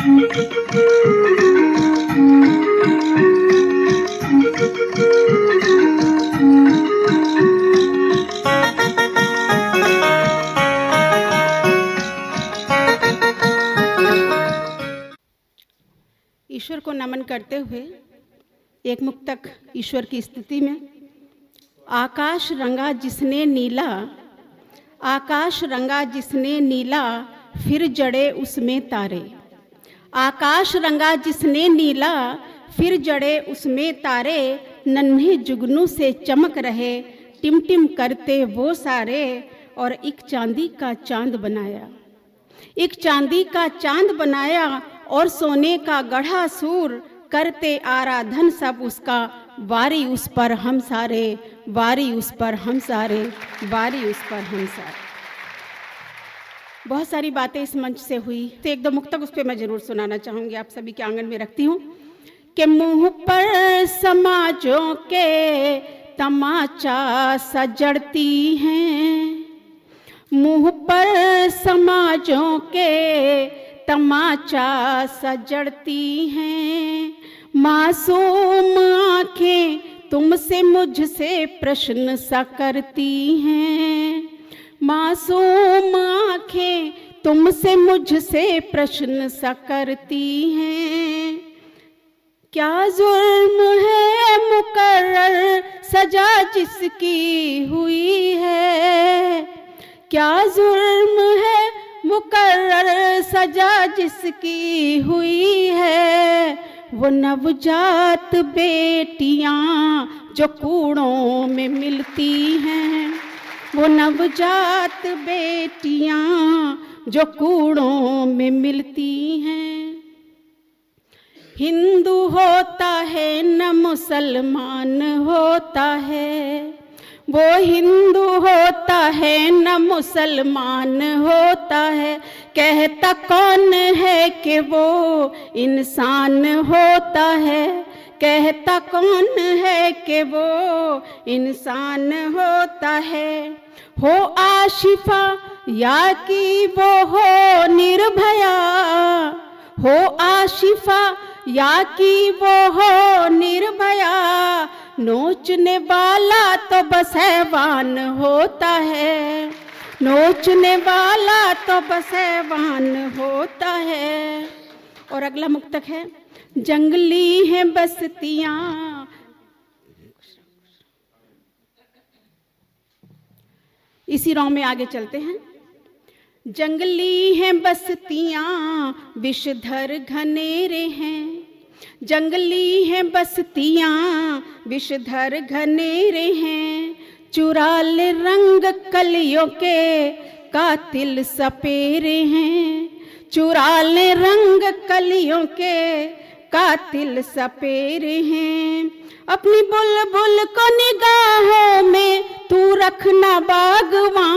ईश्वर को नमन करते हुए एक मुक्तक ईश्वर की स्तुति में। आकाश रंगा जिसने नीला, आकाश रंगा जिसने नीला, फिर जड़े उसमें तारे। आकाश रंगा जिसने नीला, फिर जड़े उसमें तारे। नन्हे जुगनू से चमक रहे, टिमटिम करते वो सारे। और एक चांदी का चांद बनाया, एक चांदी का चांद बनाया, और सोने का गढ़ा सूर। करते आराधन सब उसका, वारी उस पर हम सारे, वारी उस पर हम सारे, वारी उस पर हम सारे। बहुत सारी बातें इस मंच से हुई, तो एक दो मुक्तक उस पर मैं जरूर सुनाना चाहूँगी, आप सभी के आंगन में रखती हूँ। कि मुँह पर समाजों के तमाचा सजड़ती हैं, मुँह पर समाजों के तमाचा सजड़ती हैं। मासूम आँखें तुमसे मुझसे प्रश्न सा करती हैं, मासूम आँखें तुमसे मुझसे प्रश्न सा करती हैं। क्या जुर्म है मुकर्रर सजा जिसकी हुई है, क्या जुर्म है मुकर्रर सजा जिसकी हुई है। वो नवजात बेटियां जो कूड़ों में मिलती हैं, वो नवजात बेटियां जो कूड़ों में मिलती हैं। हिंदू होता है न मुसलमान होता है, वो हिंदू होता है न मुसलमान होता है। कहता कौन है कि वो इंसान होता है, कहता कौन है कि वो इंसान होता है। हो आशिफा या कि वो हो निर्भया, हो आशिफा या कि वो हो निर्भया। नोचने वाला तो बस हैवान होता है, नोचने वाला तो बस हैवान होता है। और अगला मुक्तक है, जंगली हैं बस्तियां, इसी रॉ में आगे चलते हैं। जंगली हैं बस्तियां विषधर घनेरे हैं, जंगली हैं बस्तियां विषधर घनेरे हैं। चुरा ले रंग कलियों के कातिल सपेरे हैं, चुरा ले रंग कलियों के कातिल सपेरे हैं। अपनी बुलबुल को निगाहों में तू रखना बागवां,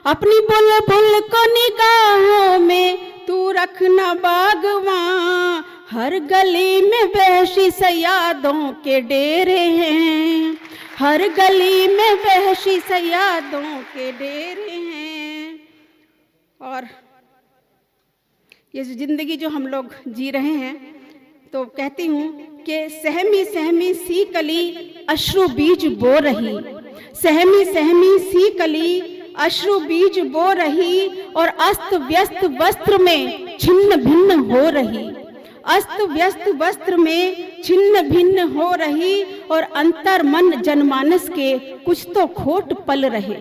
अपनी बुलबुल को निगाहों में तू रखना बागवां। हर गली में वहशी सयादों के डेरे हैं, हर गली में वहशी सयादों के डेरे हैं। और ये जिंदगी जो हम लोग जी रहे हैं, तो कहती हूँ कि सहमी सहमी सी कली अश्रु बीज बो रही, सहमी सहमी सी कली अश्रु बीज बो रही। और अस्त व्यस्त वस्त्र में छिन्न भिन्न हो रही, अस्त व्यस्त वस्त्र में छिन्न भिन्न हो रही। और अंतर मन जनमानस के कुछ तो खोट पल रहे,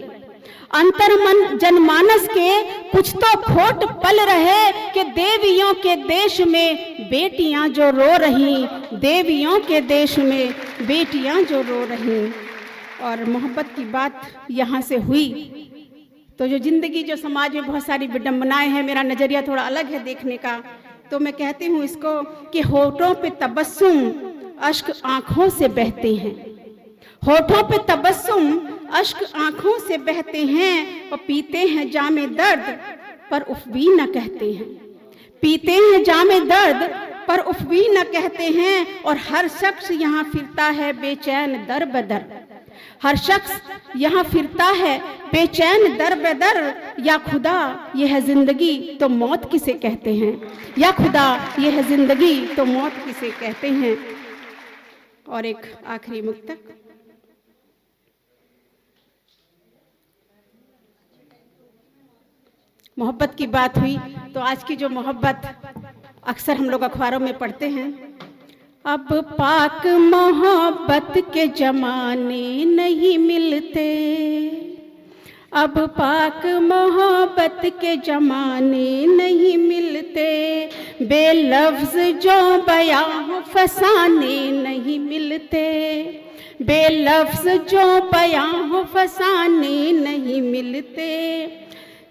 अंतर मन जनमानस के कुछ तो खोट पल रहे। कि देवियों के देश में बेटियां जो रो रही, देवियों के देश में बेटियां जो रो रही। और मोहब्बत की बात यहाँ से हुई, तो जो जिंदगी जो समाज में बहुत सारी विडंबनाएं हैं, मेरा नजरिया थोड़ा अलग है देखने का। तो मैं कहती हूँ इसको कि होठों पे तबस्सुम अश्क आंखों से बहते हैं, होठों पे तबस्सुम अश्क आंखों से बहते हैं। और पीते हैं जामे दर्द पर उफ भी न कहते हैं, पीते हैं जामे दर्द पर उफ भी न कहते हैं। और हर शख्स यहाँ फिरता है बेचैन दर बदर, हर शख्स यहाँ फिरता है बेचैन दर बेदर, या खुदा ये है जिंदगी तो मौत किसे कहते हैं, या खुदा ये है जिंदगी तो मौत किसे कहते हैं। और एक आखिरी मुक्तक, मोहब्बत की बात हुई तो आज की जो मोहब्बत अक्सर हम लोग अखबारों में पढ़ते हैं, अब पाक मोहब्बत के जमाने नहीं मिलते, अब पाक मोहब्बत के जमाने नहीं मिलते, बेलफ्ज जो बयां हो फसाने नहीं मिलते, बेलफ्ज जो बयां हो फसाने नहीं मिलते,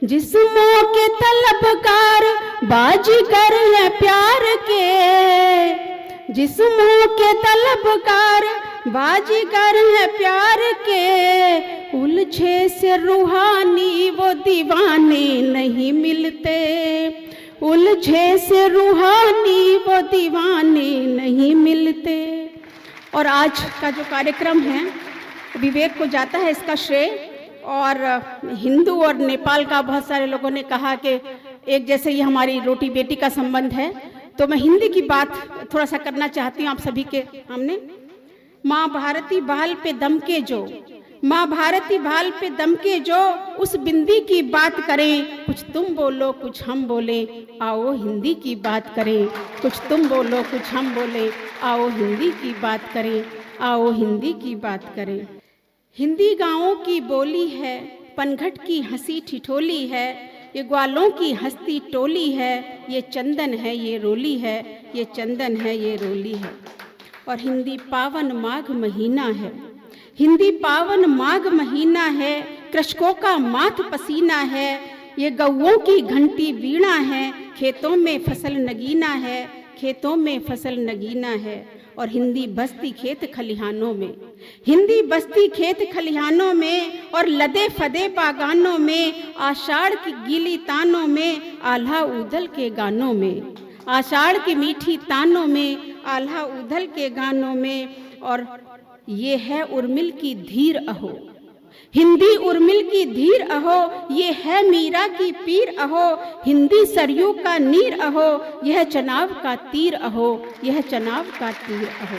जिस्मों के तलबगार बाजीगर है प्यार के, जिस्मों के तलबगार बाजीगर है प्यार के, उलझे से रूहानी वो दीवाने नहीं मिलते, उलझे से रूहानी वो दीवाने नहीं मिलते। और आज का जो कार्यक्रम है विवेक को जाता है इसका श्रेय, और हिंदू और नेपाल का बहुत सारे लोगों ने कहा कि एक जैसे ये हमारी रोटी बेटी का संबंध है, तो मैं हिंदी की बात थोड़ा सा करना चाहती हूँ आप सभी के सामने। माँ भारती भाल पे दम के जो, माँ भारती भाल पे दम के जो, उस बिंदी की बात करें, कुछ तुम बोलो कुछ हम बोले, आओ हिंदी की बात करें, कुछ तुम बोलो कुछ हम बोले, आओ हिंदी की बात करें, आओ हिंदी की बात करें। हिंदी गाँवों की बोली है, पनघट की हंसी ठिठोली है, ये ग्वालों की हंसती टोली है, ये चंदन है ये रोली है, ये चंदन है ये रोली है। और हिंदी पावन माघ महीना है, हिंदी पावन माघ महीना है, कृषकों का माथ पसीना है, ये गौओं की घंटी वीणा है, खेतों में फसल नगीना है, खेतों में फसल नगीना है। और हिंदी बस्ती खेत खलिहानों में, हिंदी बस्ती खेत खलिहानों में, और लदे फदे बागानों में, आषाढ़ की गीली तानों में, आल्हा उदल के गानों में, आषाढ़ की मीठी तानों में, आल्हा उदल के गानों में। और ये है उर्मिल की धीर अहो, हिंदी उर्मिल की धीर अहो, ये है मीरा की पीर अहो, हिंदी सरयू का नीर अहो, यह चनाव का तीर अहो, यह चनाव का तीर अहो।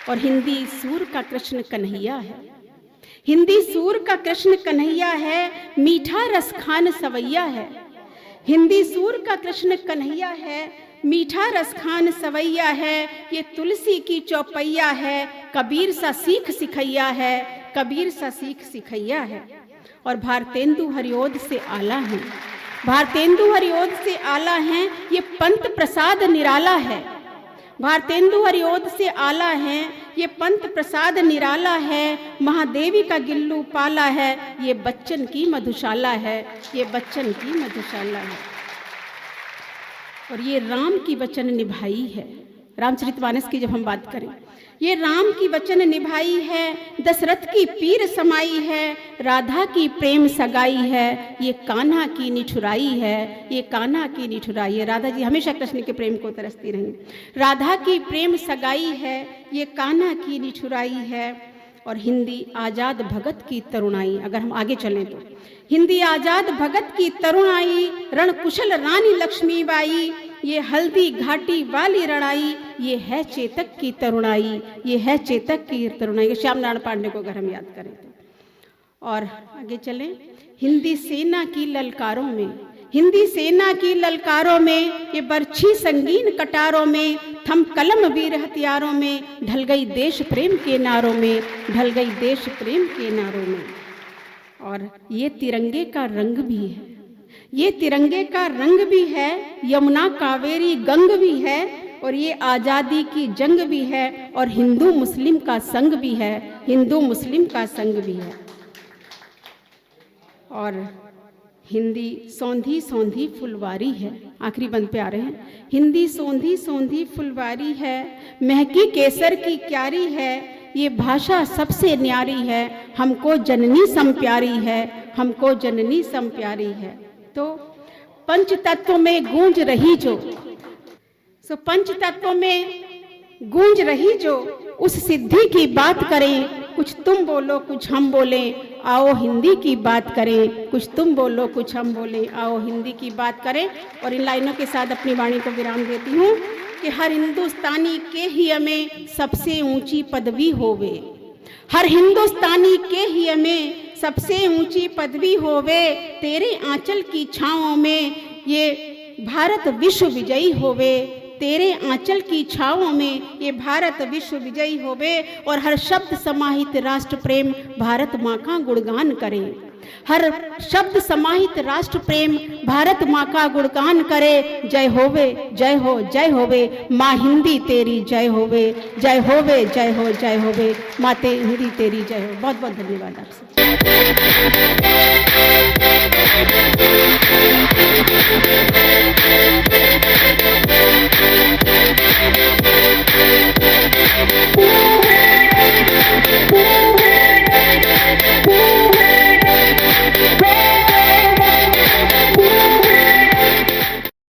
और हिंदी सूर का कृष्ण कन्हैया है, हिंदी सूर का कृष्ण कन्हैया है, मीठा रस खान सवैया है, हिंदी सूर का कृष्ण कन्हैया है, मीठा रस खान सवैया है, ये तुलसी की चौपैया है, कबीर सा सीख सिखैया है, कबीर सा सीख सिखैया है। और भारतेंदु हरिओद से आला हैं, भारतेंदु हरिओद से आला हैं, ये पंत प्रसाद निराला है, भारतेंदु हरिओद से आला हैं, ये पंत प्रसाद निराला है, महादेवी का गिल्लू पाला है, ये बच्चन की मधुशाला है, ये बच्चन की मधुशाला है। और ये राम की वचन निभाई है, रामचरितमानस की जब हम बात करें, ये राम की वचन निभाई है, दशरथ की पीर समाई है, राधा की प्रेम सगाई है, ये कान्हा की निठुराई है, ये कान्हा की निठुराई है। राधा जी हमेशा कृष्ण के प्रेम को तरसती रहीं। राधा की प्रेम सगाई है, ये कान्हा की निठुराई है। और हिंदी आजाद भगत की तरुणाई, अगर हम आगे चलें तो हिंदी आजाद भगत की तरुणाई, रणकुशल रानी लक्ष्मीबाई, ये हल्दी घाटी वाली लड़ाई, ये है चेतक की तरुणाई, ये है चेतक की तरुणाई। श्याम नारायण पांडे को अगर हम याद करें तो। और आगे चलें, हिंदी सेना की ललकारों में, हिंदी सेना की ललकारों में, ये बरछी संगीन कटारों में, थम कलम वीर हथियारों में, ढल गई देश प्रेम के नारों में, ढल गई देश प्रेम के नारों में। और ये तिरंगे का रंग भी है, ये तिरंगे का रंग भी है, यमुना कावेरी गंग भी है, और ये आज़ादी की जंग भी है, और हिंदू मुस्लिम का संग भी है, हिंदू मुस्लिम का संग भी है। और हिंदी सौंधी सौंधी फुलवारी है, आखिरी बंद पे आ रहे हैं। हिंदी सौंधी सौंधी फुलवारी है, महकी केसर की क्यारी है, ये भाषा सबसे न्यारी है, हमको जननी सम प्यारी है, हमको जननी सम प्यारी है। तो पंच तत्वों में गूंज रही जो, पंच तत्वों में गूंज रही जो, उस सिद्धि की बात करें, कुछ तुम बोलो कुछ हम बोले, आओ हिंदी की बात करें। कुछ तुम बोलो कुछ हम बोले, आओ हिंदी की बात करें। और इन लाइनों के साथ अपनी वाणी को विराम देती हूँ कि हर हिंदुस्तानी के ही में सबसे ऊंची पदवी होवे, हर हिंदुस्तानी के ही में सबसे ऊंची पदवी होवे, तेरे आंचल की छाँव में ये भारत विश्व विजयी होवे, तेरे आंचल की छाँव में ये भारत विश्व विजयी होवे। और हर शब्द समाहित राष्ट्र प्रेम भारत माँ का गुणगान करे, हर शब्द समाहित राष्ट्र प्रेम भारत माँ का गुणगान करे। जय होवे जय हो जय होवे, माँ हिंदी तेरी जय होवे, जय होवे जय हो जय होवे, माते हिंदी तेरी जय हो। बहुत बहुत धन्यवाद आपसे।